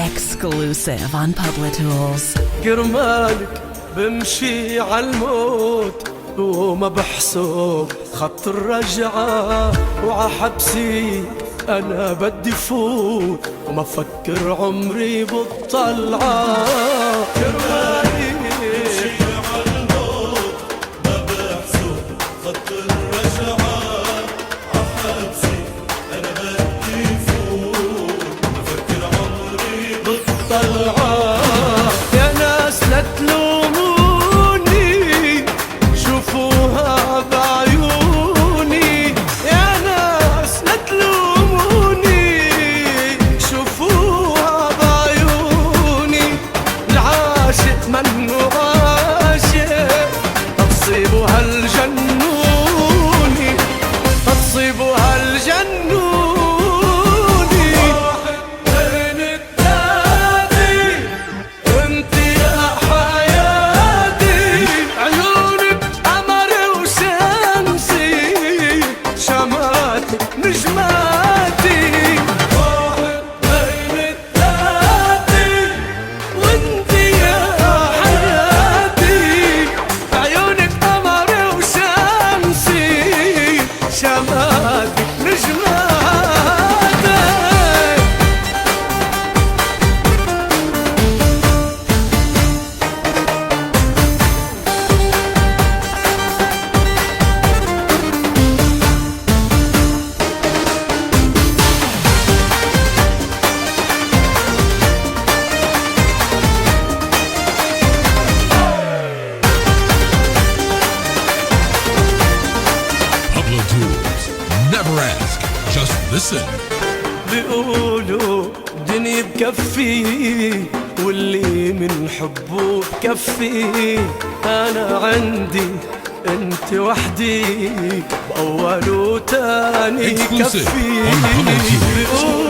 Exclusive on Public Tools. كرمالك بمشي عالموت وما بحسب خط الرجعة، وعحبسي أنا بدي فوت وما فكر عمري بالطلعة. كرمالي بمشي عالموت ما بحسب خط الرجعة، عحبسي أنا بدي فوت وما فكر عمري بالطلعة. يا ناس لا تلوموني، شوفوها بعيوني. يا ناس لا تلوموني، شوفوها بعيوني. العاشق منه عاشق، تصيبوا هالجنوني، تصيبوا هالجنوني. نجماتي واحد بين الثلاثة، وانتي يا حياتي. عيونك قمري وشمسي، شماتك نجماتي. Never ask, just listen. بيقولوا دنيا بكفي، واللي من حبه بكفي. أنا عندي انت وحدي، بأول وتاني Exclusive كفي. on Public Tools.